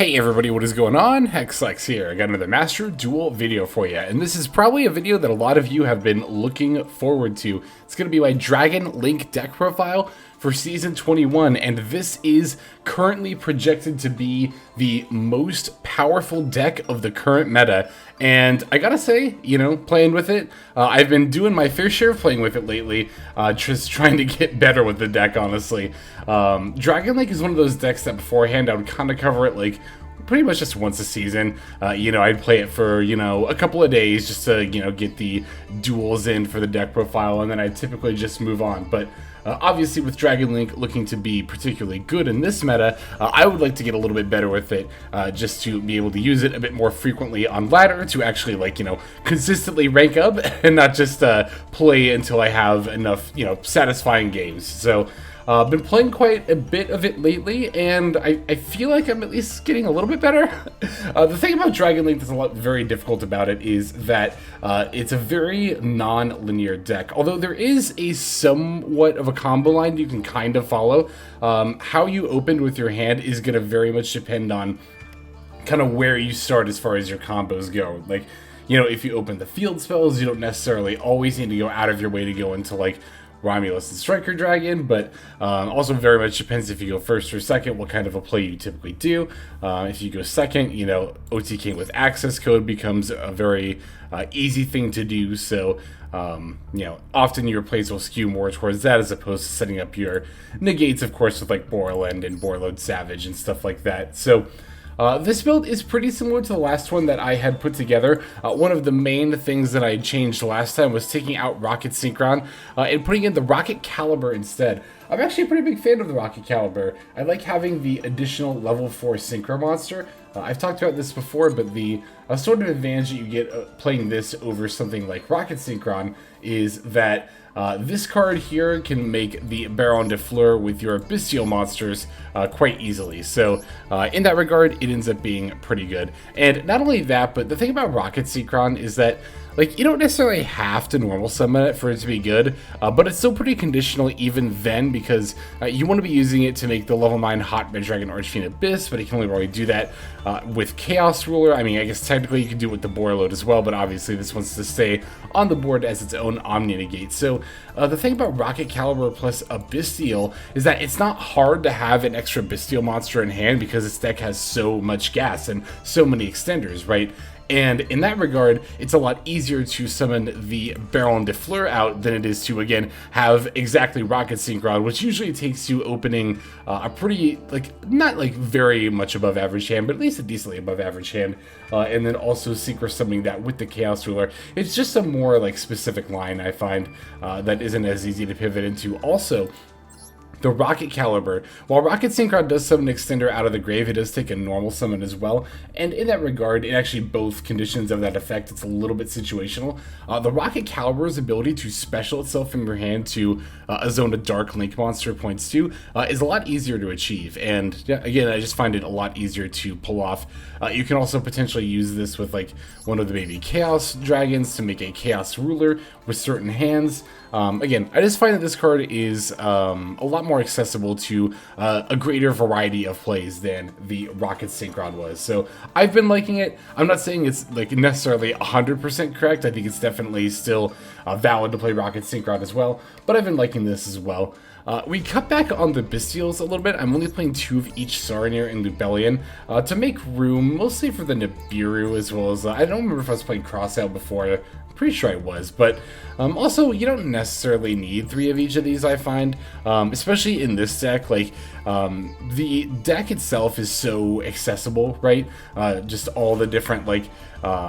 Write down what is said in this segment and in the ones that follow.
Hey everybody, what is going on? Maxx here. I got another Master Duel video for you, and this is probably a video that a lot of you have been looking forward to. It's going to be my Dragon Link deck profile for Season 21, and this is currently projected to be the most powerful deck of the current meta. And I gotta say, you know, playing with it, I've been doing my fair share of playing with it lately, just trying to get better with the deck, honestly. Dragon Link is one of those decks that beforehand I would kind of cover it like pretty much just once a season. I'd play it for, a couple of days just to, get the duels in for the deck profile, and then I'd typically just move on. But obviously with Dragon Link looking to be particularly good in this meta, I would like to get a little bit better with it, just to be able to use it a bit more frequently on ladder to actually, consistently rank up and not just play until I have enough, satisfying games. So I've been playing quite a bit of it lately, and I feel like I'm at least getting a little bit better. The thing about Dragon Link that's very difficult about it is that it's a very non-linear deck. Although there is a somewhat of a combo line you can kind of follow. How you opened with your hand is going to very much depend on kind of where you start as far as your combos go. Like, if you open the field spells, you don't necessarily always need to go out of your way to go into, Romulous and Striker Dragon, but also very much depends if you go first or second, what kind of a play you typically do. If you go second, OTK with Accesscode becomes a very easy thing to do, so often your plays will skew more towards that as opposed to setting up your negates, of course, with Borrelend and Borreload Savage and stuff like that. So this build is pretty similar to the last one that I had put together. One of the main things that I changed last time was taking out Rokket Synchron and putting in the Rokket Caliber instead. I'm actually a pretty big fan of the Rokket Caliber. I like having the additional level 4 Synchro monster. I've talked about this before, but the sort of advantage that you get playing this over something like Rokket Synchron is that this card here can make the Baronne de Fleur with your Bystial monsters quite easily. So in that regard, it ends up being pretty good. And not only that, but the thing about Rokket Synchron is that you don't necessarily have to normal summon it for it to be good, but it's still pretty conditional even then, because you want to be using it to make the level 9 Hot Red Dragon Archfiend Abyss, but you can only really do that with Chaos Ruler. I mean, I guess technically you can do it with the Borreload as well, but obviously this wants to stay on the board as its own Omni Negate. So the thing about Rokket Caliber plus a Bystial is that it's not hard to have an extra Bystial monster in hand because this deck has so much gas and so many extenders, right? And in that regard, it's a lot easier to summon the Baronne de Fleur out than it is to, again, have exactly Rokket Synchron, which usually takes you opening a pretty, not very much above average hand, but at least a decently above average hand, and then also synchro summoning that with the Chaos Ruler. It's just a more, specific line, I find, that isn't as easy to pivot into. Also, the Rokket Caliber, while Rokket Synchron does summon an extender out of the grave, it does take a normal summon as well, and in that regard, in actually both conditions of that effect, it's a little bit situational. The Rokket Caliber's ability to special itself from your hand to a zone of Dark Link monster points to is a lot easier to achieve, and again, I just find it a lot easier to pull off. You can also potentially use this with one of the baby Chaos Dragons to make a Chaos Ruler with certain hands. Again, I just find that this card is a lot more accessible to a greater variety of plays than the Rokket Synchron was. So I've been liking it. I'm not saying it's necessarily 100% correct. I think it's definitely still valid to play Rokket Synchron as well, but I've been liking this as well. We cut back on the Bystials a little bit. I'm only playing 2 of each Saronir and Lubellion to make room, mostly for the Nibiru, as well as, I don't remember if I was playing Crossout before. I'm pretty sure I was, but also, you don't necessarily need 3 of each of these, I find, especially in this deck. The deck itself is so accessible, right? Just all the different,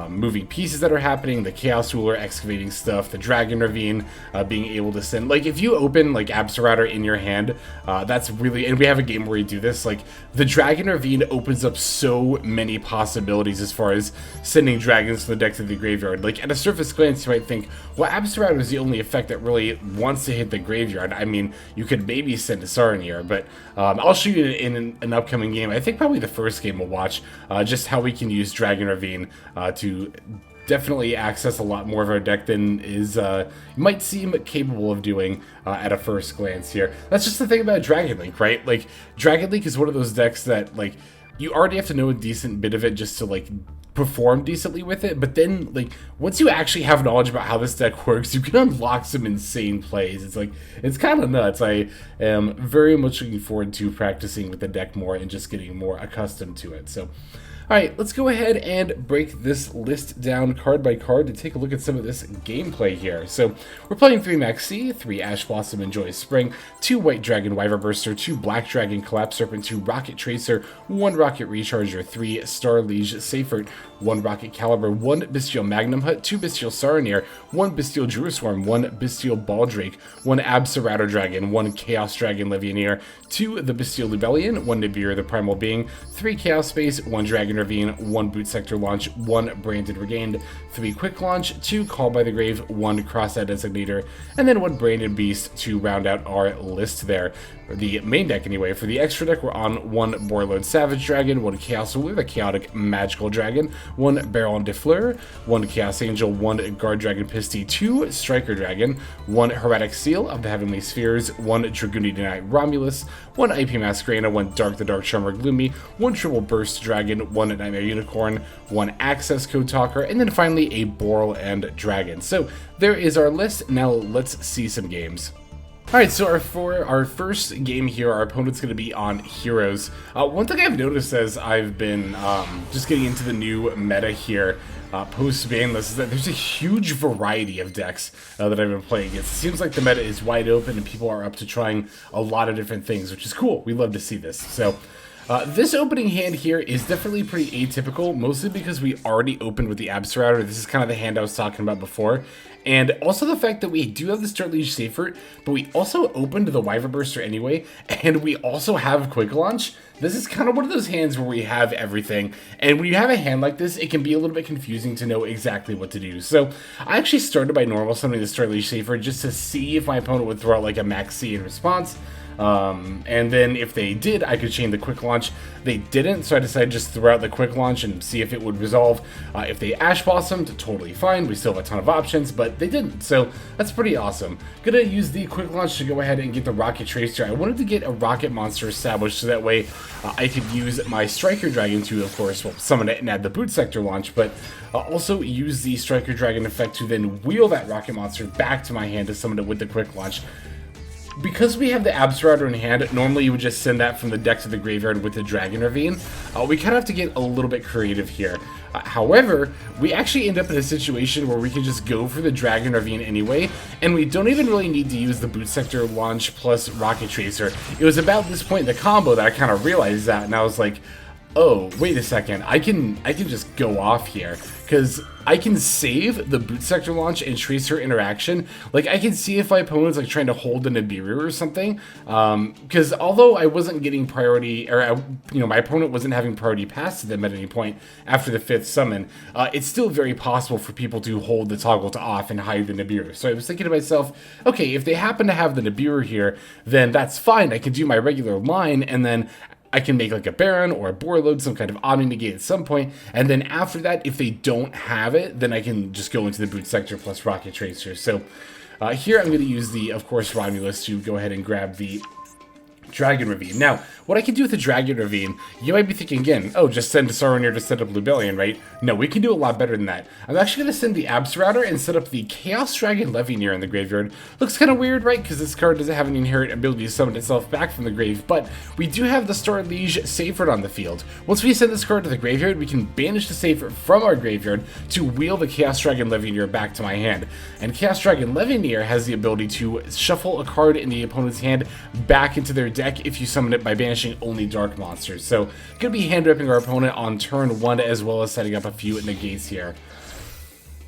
moving pieces that are happening, the Chaos Ruler excavating stuff, the Dragon Ravine being able to send, if you open, Absorouter in your hand, that's really, and we have a game where you do this, the Dragon Ravine opens up so many possibilities as far as sending dragons to the deck to the graveyard. At a surface glance, you might think, well, Absorouter is the only effect that really wants to hit the graveyard. I mean, you could maybe send a Saronir, but I'll show you in an upcoming game. I think probably the first game we'll watch, just how we can use Dragon Ravine to definitely access a lot more of our deck than is might seem capable of doing at a first glance here. That's just the thing about Dragon Link, right? Dragon Link is one of those decks that, you already have to know a decent bit of it just to like perform decently with it. But then like once you actually have knowledge about how this deck works, you can unlock some insane plays. It's kind of nuts. I am very much looking forward to practicing with the deck more and just getting more accustomed to it. So alright, let's go ahead and break this list down card by card to take a look at some of this gameplay here. So, we're playing 3 Maxx, 3 Ash Blossom and Joyous Spring, 2 White Dragon Wyverburster, 2 Black Dragon Collapserpent, 2 Rokket Tracer, 1 Rokket Recharger, 3 Starliege Seyfert, 1 Rokket Caliber, 1 Bystial Magnmahut, 2 Bystial Saronir, 1 Bystial Druiswarm, 1 Bystial Baldrake, 1 Absorouter Dragon, 1 Chaos Dragon Levianeer, 2 the Bystial Lubellion, 1 Nibiru the Primal Being, 3 Chaos Space, 1 Dragon Ravine, 1 Boot Sector Launch, 1 Branded Regained, 3 Quick Launch, 2 Call by the Grave, 1 Cross-Eyed Designator, and then 1 Branded Beast to round out our list there. For the main deck anyway. For the extra deck, we're on 1 Borreload Savage Dragon, 1 Chaos Ruler, the Chaotic Magical Dragon, 1 Baronne de Fleur, 1 Chaos Angel, 1 Guardragon Pisty, 2 Striker Dragon, 1 Hieratic Seal of the Heavenly Spheres, 1 Dragunity Knight Romulous, 1 IP Masquerena, 1 Dharc the Dark Charmer Gloomy, 1 Triple Burst Dragon, 1 Knightmare Unicorn, 1 Accesscode Talkder, and then finally a Borrelend Dragon. So there is our list. Now let's see some games. Alright, so for our first game here, our opponent's going to be on Heroes. One thing I've noticed as I've been just getting into the new meta here, post-banlist, is that there's a huge variety of decks that I've been playing against. It seems like the meta is wide open and people are up to trying a lot of different things, which is cool. We love to see this. So this opening hand here is definitely pretty atypical, mostly because we already opened with the Absorouter. This is kind of the hand I was talking about before. And also the fact that we do have the Starliege Seyfert, but we also opened the Wyverburster anyway, and we also have Quick Launch. This is kind of one of those hands where we have everything, and when you have a hand like this, it can be a little bit confusing to know exactly what to do. So I actually started by normal summoning the Starliege Seyfert just to see if my opponent would throw out like a Maxx in response. And then if they did, I could chain the Quick Launch. They didn't, so I decided to just throw out the Quick Launch and see if it would resolve. If they Ash Blossomed, totally fine. We still have a ton of options, but they didn't, so that's pretty awesome. Gonna use the Quick Launch to go ahead and get the Rokket Tracer. I wanted to get a Rocket monster established so that way I could use my Striker Dragon to, of course, well, summon it and add the Boot Sector launch, but also use the Striker Dragon effect to then wheel that Rocket monster back to my hand to summon it with the Quick Launch. Because we have the Absorouter in hand, normally you would just send that from the deck to the graveyard with the Dragon Ravine. We kind of have to get a little bit creative here. However, we actually end up in a situation where we can just go for the Dragon Ravine anyway, and we don't even really need to use the Boot Sector launch plus Rokket Tracer. It was about this point in the combo that I kind of realized that, and I was like, oh, wait a second, I can just go off here, because I can save the Boot Sector launch and Tracer interaction. Like, I can see if my opponent's like trying to hold a Nibiru or something, because although I wasn't getting priority, or my opponent wasn't having priority pass to them at any point after the 5th summon, it's still very possible for people to hold the toggle to off and hide the Nibiru. So I was thinking to myself, okay, if they happen to have the Nibiru here, then that's fine. I can do my regular line, and then I can make like a Baron or a Borreload, some kind of Omni-Negate at some point, and then after that, if they don't have it, then I can just go into the Boot Sector plus Rokket Tracer. So here I'm going to use the, of course, Romulous to go ahead and grab the Dragon Ravine. Now, what I can do with the Dragon Ravine, you might be thinking again, oh, just send Saronir to set up Lubellion, right? No, we can do a lot better than that. I'm actually going to send the Absorouter and set up the Chaos Dragon Levianeer in the graveyard. Looks kind of weird, right? Because this card doesn't have an inherent ability to summon itself back from the grave, but we do have the Starliege Seyfert on the field. Once we send this card to the graveyard, we can banish the Seyfert from our graveyard to wheel the Chaos Dragon Levianeer back to my hand. And Chaos Dragon Levianeer has the ability to shuffle a card in the opponent's hand back into their deck if you summon it by banishing only dark monsters. So, gonna be hand ripping our opponent on turn 1 as well as setting up a few negates here.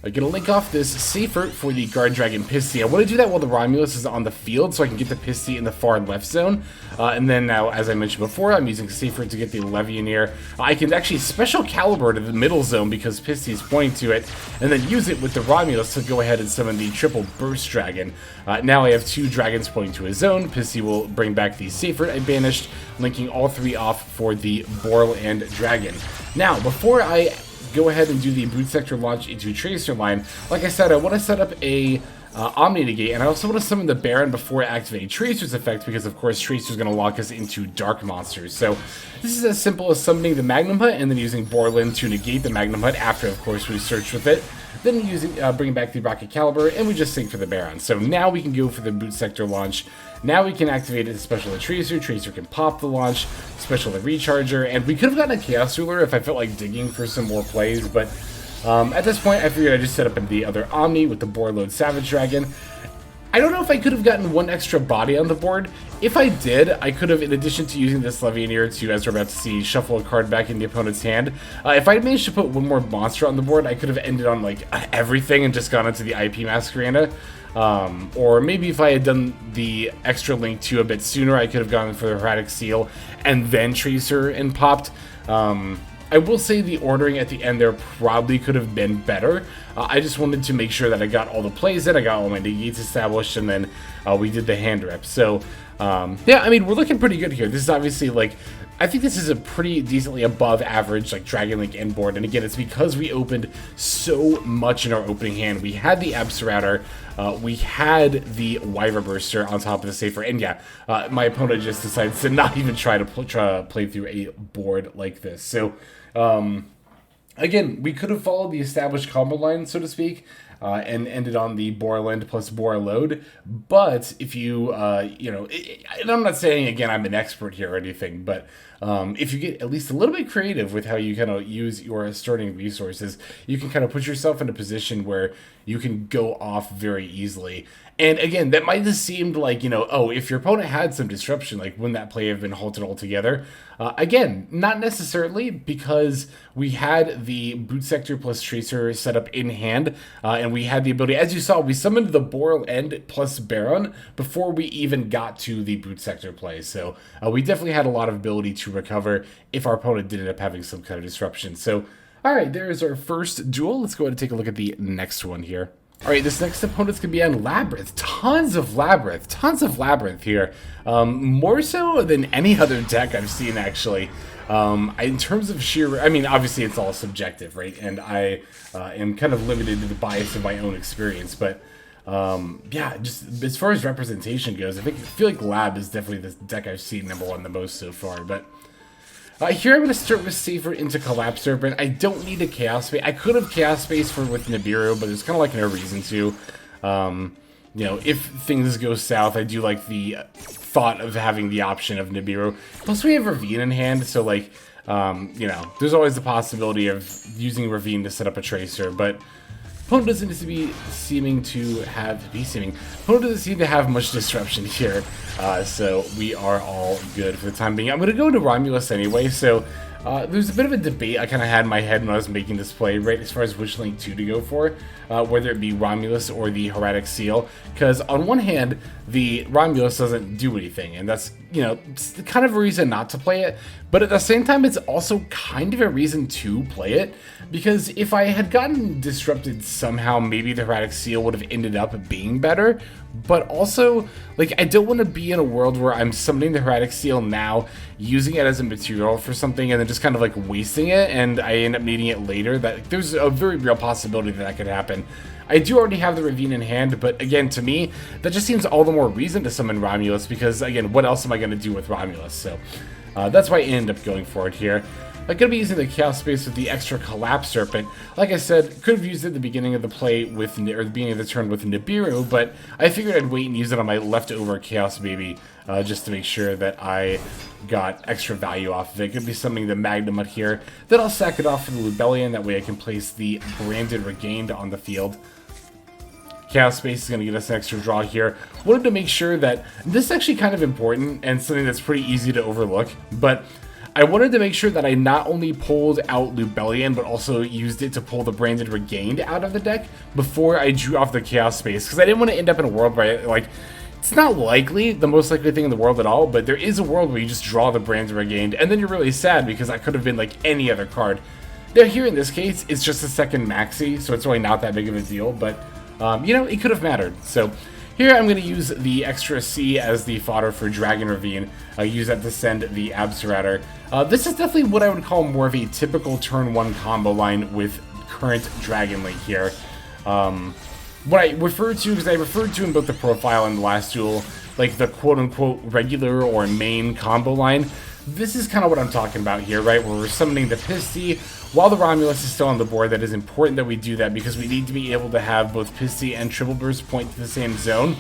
I'm going to link off this Seyfert for the Guardragon Pisty. I want to do that while the Romulous is on the field so I can get the Pisty in the far left zone. And then now, as I mentioned before, I'm using Seyfert to get the Levianeer. I can actually special Caliber to the middle zone because Pisty is pointing to it, and then use it with the Romulous to go ahead and summon the Triple Burst Dragon. Now I have 2 dragons pointing to his zone. Pisty will bring back the Seyfert I banished, linking all 3 off for the Borrelend Dragon. Now, before I go ahead and do the Boot Sector launch into Tracer line, like I said, I want to set up a Omni Negate, and I also want to summon the Baron before activating Tracer's effect, because of course Tracer's going to lock us into Dark monsters. So this is as simple as summoning the Magnmahut and then using Borrelend to negate the Magnmahut after, of course, we search with it. Then using bringing back the Rokket Caliber, and we just sync for the Baron. So now we can go for the boot sector launch. Now we can activate it, special the Tracer. Tracer can pop the launch, special the Recharger, and we could have gotten a Chaos Ruler if I felt like digging for some more plays, but at this point I figured I'd just set up the other Omni with the Borreload Savage Dragon. I don't know if I could have gotten one extra body on the board. If I did, I could have, in addition to using this Levianeer to, as we're about to see, shuffle a card back in the opponent's hand. If I managed to put one more monster on the board, I could have ended on like everything and just gone into the IP Masquerena. Or maybe if I had done the extra link 2 a bit sooner, I could have gone for the Hieratic Seal and then Tracer and popped. I will say the ordering at the end there probably could have been better. I just wanted to make sure that I got all the plays in, I got all my negates established, and then we did the hand rep. So, yeah, I mean, we're looking pretty good here. This is obviously, like, I think this is a pretty decently above average, like, Dragon Link end board. And again, it's because we opened so much in our opening hand. We had the Absorouter, we had the Wyverburster on top of the Seyfert, and yeah, my opponent just decides to not even try to play through a board like this. So, again, we could have followed the established combo line, so to speak, and ended on the Borrelend plus Borreload. But if you, you know, and I'm not saying, again, I'm an expert here or anything, but if you get at least a little bit creative with how you kind of use your starting resources, you can kind of put yourself in a position where you can go off very easily. And again, that might have seemed like, you know, oh, if your opponent had some disruption, like wouldn't that play have been halted altogether? Again, not necessarily, because we had the boot sector plus Tracer set up in hand, and we had the ability, as you saw, we summoned the Borrelend plus Baron before we even got to the boot sector play. So we definitely had a lot of ability to recover if our opponent did end up having some kind of disruption. So, all right, there's our first duel. Let's go ahead and take a look at the next one here. All right, this next opponent's going to be on Labyrinth. Tons of Labyrinth here. More so than any other deck I've seen, actually. In terms of sheer, I mean, obviously it's all subjective, right? And I am kind of limited to the bias of my own experience. But, yeah, just as far as representation goes, I feel like Lab is definitely the deck I've seen #1 the most so far. But here I'm going to start with Seyfert into Collapserpent. I don't need a Chaos Space. I could have Chaos Space with Nibiru, but there's kind of like no reason to. You know, if things go south, I do like the thought of having the option of Nibiru. Plus we have Ravine in hand, so like, you know, there's always the possibility of using Ravine to set up a Tracer, but opponent doesn't seem to have much disruption here, so we are all good for the time being. I'm going to go into Romulous anyway, so there's a bit of a debate I kind of had in my head when I was making this play, right, as far as which Link 2 to go for, whether it be Romulous or the Hieratic Seal, because on one hand, the Romulous doesn't do anything, and that's, you know, kind of a reason not to play it, but at the same time, it's also kind of a reason to play it, because if I had gotten disrupted somehow, maybe the Hieratic Seal would have ended up being better, but also, like, I don't want to be in a world where I'm summoning the Hieratic Seal now, using it as a material for something, and then just kind of, like, wasting it, and I end up needing it later. That there's a very real possibility that could happen. I do already have the Ravine in hand, but again, to me, that just seems all the more reason to summon Romulous, because, again, what else am I going to do with Romulous? So, that's why I ended up going for it here. I'm going to be using the Chaos Space with the extra Collapserpent. Like I said, could have used it at the beginning of the play with, or the beginning of the turn with Nibiru, but I figured I'd wait and use it on my leftover Chaos Baby, just to make sure that I got extra value off of it. Could be something the Magnmahut here. Then I'll sack it off for the Lubellion, that way I can place the Branded Regained on the field. Chaos Space is going to get us an extra draw here. Wanted to make sure that this is actually kind of important and something that's pretty easy to overlook, but I wanted to make sure that I not only pulled out Lubellion, but also used it to pull the Branded Regained out of the deck before I drew off the Chaos Space, because I didn't want to end up in a world where, like, it's not likely, the most likely thing in the world at all, but there is a world where you just draw the Branded Regained, and then you're really sad because that could have been, like, any other card. Now, here in this case, it's just a second Maxi, so it's really not that big of a deal, but, you know, it could have mattered. So here I'm going to use the extra C as the fodder for Dragon Ravine. Use that to send the Absorouter. This is definitely what I would call more of a typical turn 1 combo line with current Dragon Link here. what I referred to, because I referred to in both the profile and the last duel, like the quote-unquote regular or main combo line. This is kind of what I'm talking about here, right? Where we're summoning the Pisty while the Romulous is still on the board. That is important that we do that because we need to be able to have both Pisty and Triple Burst point to the same zone.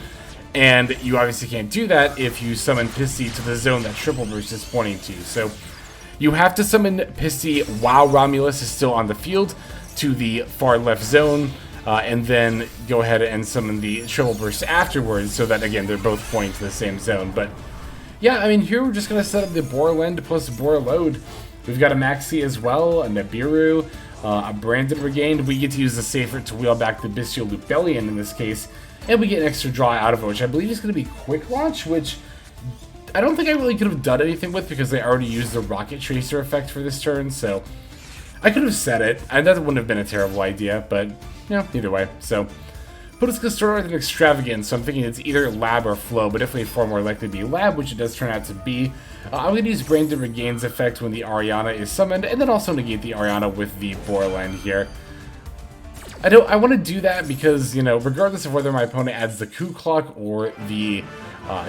And you obviously can't do that if you summon Pisty to the zone that Triple Burst is pointing to. So you have to summon Pisty while Romulous is still on the field to the far left zone. And then go ahead and summon the Triple Burst afterwards so that, again, they're both pointing to the same zone. But yeah, I mean, here we're just going to set up the Borrelend plus Borreload. We've got a Maxx as well, a Nibiru, a Branded Regained. We get to use the Seyfert to wheel back the Bystial Lubellion in this case. And we get an extra draw out of it, which I believe is going to be Quick Launch, which I don't think I really could have done anything with because they already used the Rokket Tracer effect for this turn. So I could have set it, and that wouldn't have been a terrible idea, but, you know, either way. So but it's going to start with an Extravagance, so I'm thinking it's either Lab or Flow, but definitely far more likely to be Lab, which it does turn out to be. I'm going to use Branded Regain's effect when the Ariana is summoned, and then also negate the Ariana with the Borrelend here. I want to do that because, you know, regardless of whether my opponent adds the Coup Clock or the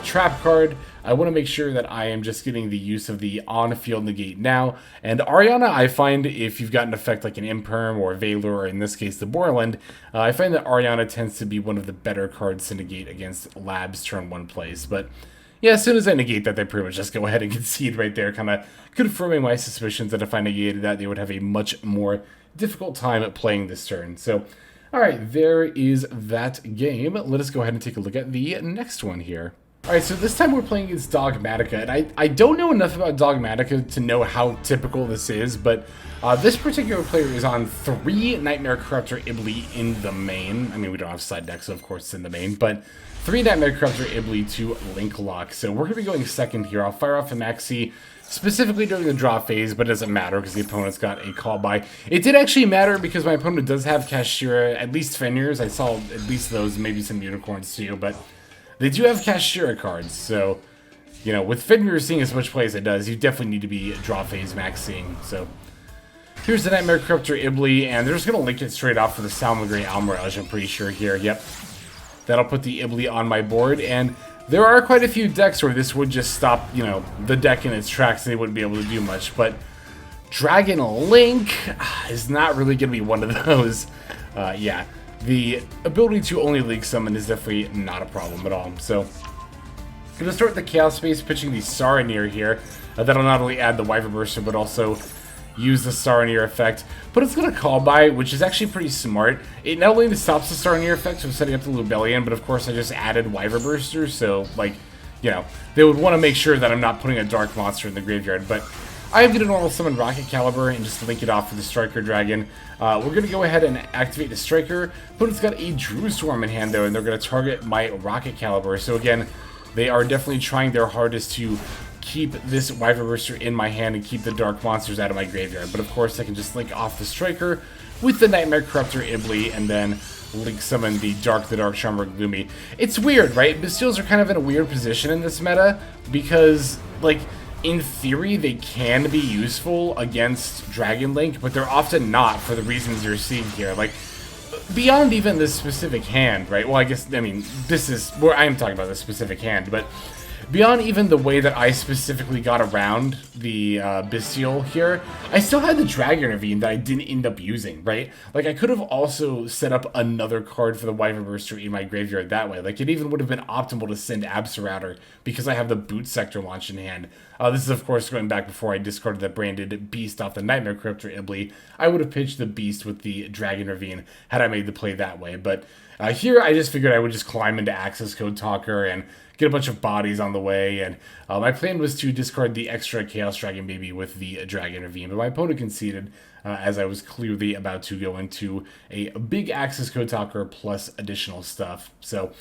Trap card, I want to make sure that I am just getting the use of the on-field negate now. And Ariana, I find if you've got an effect like an Imperm or Valor, or in this case the Borrelend, I find that Ariana tends to be one of the better cards to negate against Lab's turn 1 plays. But yeah, as soon as I negate that, they pretty much just go ahead and concede right there, kind of confirming my suspicions that if I negated that, they would have a much more difficult time at playing this turn. So, alright, there is that game. Let us go ahead and take a look at the next one here. Alright, so this time we're playing against Dogmatica, and I don't know enough about Dogmatica to know how typical this is, but this particular player is on 3 Knightmare Corruptor Ibly in the main. I mean, we don't have side decks, so of course it's in the main, but 3 Knightmare Corruptor Ibly to Link Lock. So we're going to be going second here. I'll fire off a Maxx specifically during the draw phase, but it doesn't matter because the opponent's got a call by. It did actually matter because my opponent does have Kashtira, at least Fenrir's. I saw at least those, maybe some Unicorns too, but they do have Kashtira cards, so, you know, with Fenrir seeing as much play as it does, you definitely need to be draw phase Maxxing. So here's the Knightmare Corruptor Ibly, and they're just going to link it straight off for the Salmon Almirage, I'm pretty sure here. Yep. That'll put the Ibly on my board, and there are quite a few decks where this would just stop, you know, the deck in its tracks and they wouldn't be able to do much, but Dragon Link is not really going to be one of those. Yeah. The ability to only Link Summon is definitely not a problem at all. So, going to start the Chaos Space, pitching the Saronir here. That'll not only add the Wyverburster, but also use the Saronir effect. But it's going to call by, which is actually pretty smart. It not only stops the Saronir effect from setting up the Lubellion, but of course I just added Wyverburster, so, like, you know, they would want to make sure that I'm not putting a Dark Monster in the graveyard. But I am going to normal summon Rokket Caliber and just link it off for the Striker Dragon. We're going to go ahead and activate the Striker, but it's got a Druiswarm in hand though, and they're going to target my Rokket Caliber. So again, they are definitely trying their hardest to keep this Wyverburster in my hand and keep the Dark Monsters out of my graveyard. But of course I can just link off the Striker with the Knightmare Corruptor Ibly and then link summon the Dark Charmer Gloomy. It's weird, right? Bystials are kind of in a weird position in this meta because, like, in theory, they can be useful against Dragon Link, but they're often not for the reasons you're seeing here. Like, beyond even this specific hand, right? Well, I guess, I mean, this is where I am talking about this specific hand, but beyond even the way that I specifically got around the Bystial here, I still had the Dragon Ravine that I didn't end up using, right? Like, I could have also set up another card for the Wyverburster in my graveyard that way. Like, it even would have been optimal to send Absorouter because I have the Boot Sector launch in hand. This is, of course, going back before I discarded the branded Beast off the Knightmare Corruptor Ibly. I would have pitched the Beast with the Dragon Ravine had I made the play that way. But here, I just figured I would just climb into Accesscode Talkder and get a bunch of bodies on the way, and my plan was to discard the extra Chaos Dragon Baby with the Dragon Ravine, but my opponent conceded as I was clearly about to go into a big Accesscode Talkder plus additional stuff. So,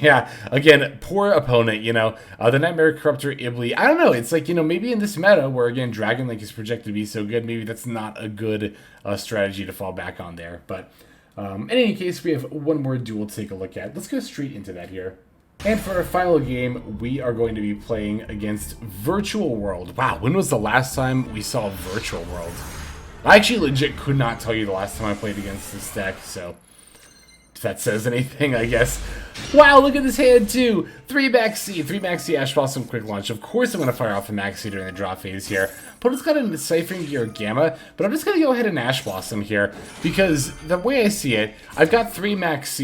yeah, again, poor opponent, you know, the Knightmare Corruptor Ibly, I don't know, it's like, you know, maybe in this meta where, again, Dragon Link is projected to be so good, maybe that's not a good strategy to fall back on there, but in any case, we have one more duel to take a look at. Let's go straight into that here. And for our final game, we are going to be playing against Virtual World. Wow, when was the last time we saw Virtual World? I actually legit could not tell you the last time I played against this deck, so if that says anything, I guess. Wow, look at this hand too! 3 Maxx, 3 Maxx Ash Blossom Quick Launch. Of course I'm going to fire off a Maxx during the draw phase here. Opponent's got a Ciphering Gear Gamma, but I'm just going to go ahead and Ash Blossom here, because the way I see it, I've got 3 Maxx,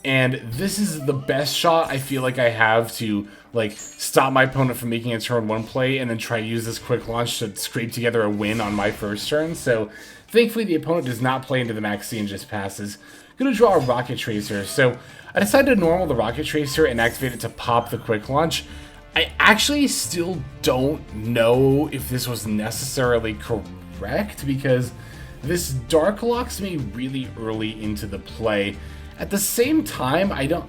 and this is the best shot I feel like I have to, like, stop my opponent from making a turn 1 play and then try to use this quick launch to scrape together a win on my first turn. So thankfully the opponent does not play into the Maxx and just passes. Gonna draw a Rokket Tracer. So I decided to normal the Rokket Tracer and activate it to pop the quick launch. I actually still don't know if this was necessarily correct, because this Dharc locks me really early into the play. At the same time, I don't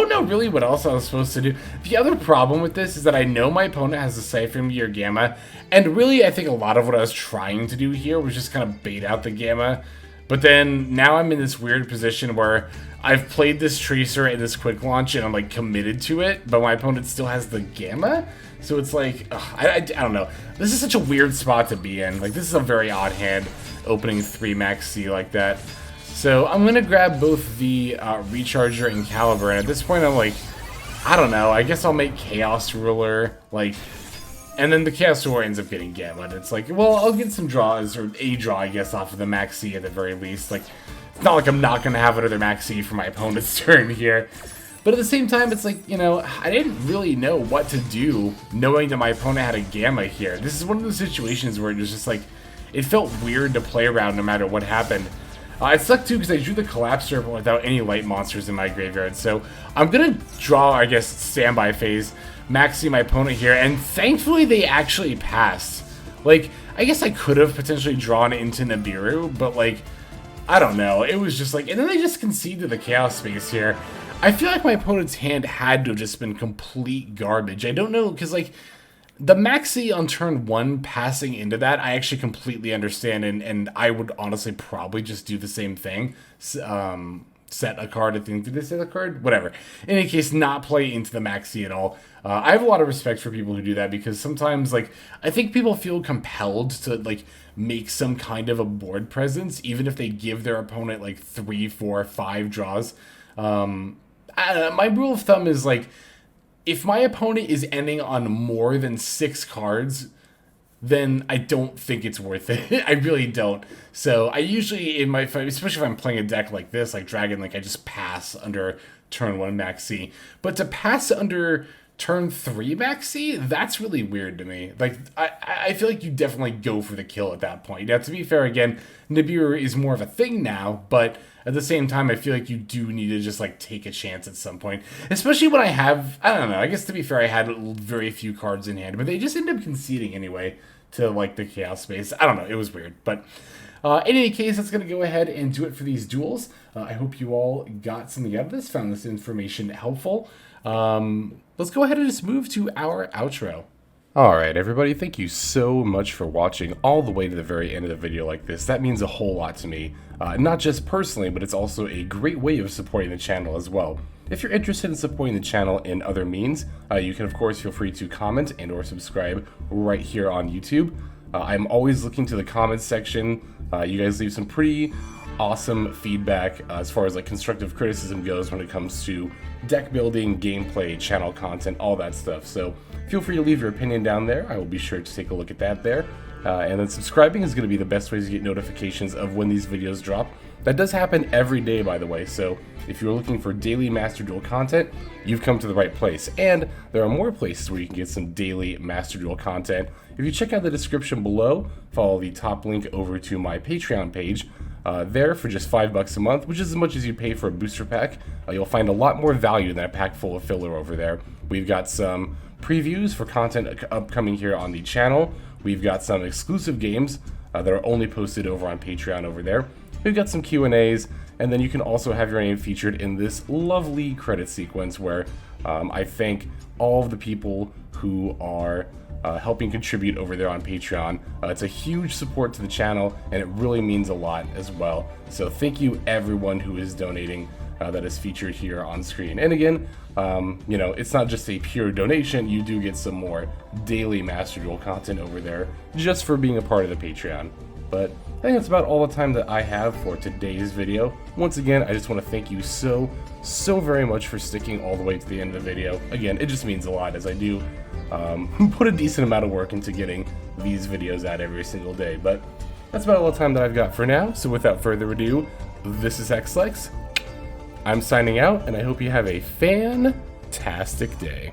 know really what else I was supposed to do. The other problem with this is that I know my opponent has a Ciphering Gear Gamma, and really I think a lot of what I was trying to do here was just kind of bait out the Gamma. But then now I'm in this weird position where I've played this Tracer and this quick launch and I'm like committed to it, but my opponent still has the Gamma. So it's like, I don't know. This is such a weird spot to be in. Like, this is a very odd hand, opening 3 Maxx like that. So I'm going to grab both the Recharger and Caliber, and at this point I'm like, I don't know, I guess I'll make Chaos Ruler, like, and then the Chaos Ruler ends up getting Gamma. It's like, well, I'll get some draws, or a draw, I guess, off of the Maxx at the very least. Like, it's not like I'm not going to have another Maxx for my opponent's turn here. But at the same time, it's like, you know, I didn't really know what to do, knowing that my opponent had a Gamma here. This is one of those situations where it was just like, it felt weird to play around no matter what happened. It sucked too because I drew the Collapserpent without any light monsters in my graveyard. So I'm going to draw, I guess, standby phase, maxing my opponent here. And thankfully they actually passed. Like, I guess I could have potentially drawn into Nibiru, but like, I don't know. It was just like, and then they just conceded the Chaos Space here. I feel like my opponent's hand had to have just been complete garbage. I don't know, because like, the Maxx on turn 1 passing into that, I actually completely understand, and I would honestly probably just do the same thing. Set a card, I think. Did they set a card? Whatever. In any case, not play into the Maxx at all. I have a lot of respect for people who do that, because sometimes, like, I think people feel compelled to, like, make some kind of a board presence, even if they give their opponent, like, 3, 4, 5 draws. I don't know, my rule of thumb is, like, if my opponent is ending on more than 6 cards, then I don't think it's worth it. I really don't. So I usually, in my fight, especially if I'm playing a deck like this, like Dragon, like I just pass under turn 1 Maxx. But to pass under turn 3 Maxx, that's really weird to me. Like, I feel like you definitely go for the kill at that point. Now, to be fair, again, Nibiru is more of a thing now, but at the same time, I feel like you do need to just, like, take a chance at some point. Especially when I have, I don't know, I guess to be fair, I had very few cards in hand, but they just end up conceding anyway to, like, the Chaos Space. I don't know, it was weird. But in any case, that's going to go ahead and do it for these duels. I hope you all got something out of this, found this information helpful. Let's go ahead and just move to our outro. Alright everybody, thank you so much for watching all the way to the very end of the video like this. That means a whole lot to me. Not just personally, but it's also a great way of supporting the channel as well. If you're interested in supporting the channel in other means, you can of course feel free to comment and or subscribe right here on YouTube. I'm always looking to the comments section. You guys leave some pretty awesome feedback as far as like constructive criticism goes when it comes to deck building, gameplay, channel content, all that stuff. So feel free to leave your opinion down there. I will be sure to take a look at that there. And then subscribing is going to be the best way to get notifications of when these videos drop. That does happen every day, by the way, so if you're looking for daily Master Duel content, you've come to the right place. And there are more places where you can get some daily Master Duel content. If you check out the description below, follow the top link over to my Patreon page. There for just $5 a month, which is as much as you pay for a booster pack. You'll find a lot more value than a pack full of filler over there. We've got some previews for content upcoming here on the channel. We've got some exclusive games that are only posted over on Patreon over there. We've got some Q&As, and then you can also have your name featured in this lovely credit sequence where I thank all of the people who are helping contribute over there on Patreon. It's a huge support to the channel, and it really means a lot as well. So thank you everyone who is donating that is featured here on screen. And again, you know, it's not just a pure donation. You do get some more daily Master Duel content over there just for being a part of the Patreon. But I think that's about all the time that I have for today's video. Once again, I just want to thank you so very much for sticking all the way to the end of the video. Again, it just means a lot, as I do put a decent amount of work into getting these videos out every single day. But that's about all the time that I've got for now, so without further ado, this is Xlex. I'm signing out, and I hope you have a fantastic day.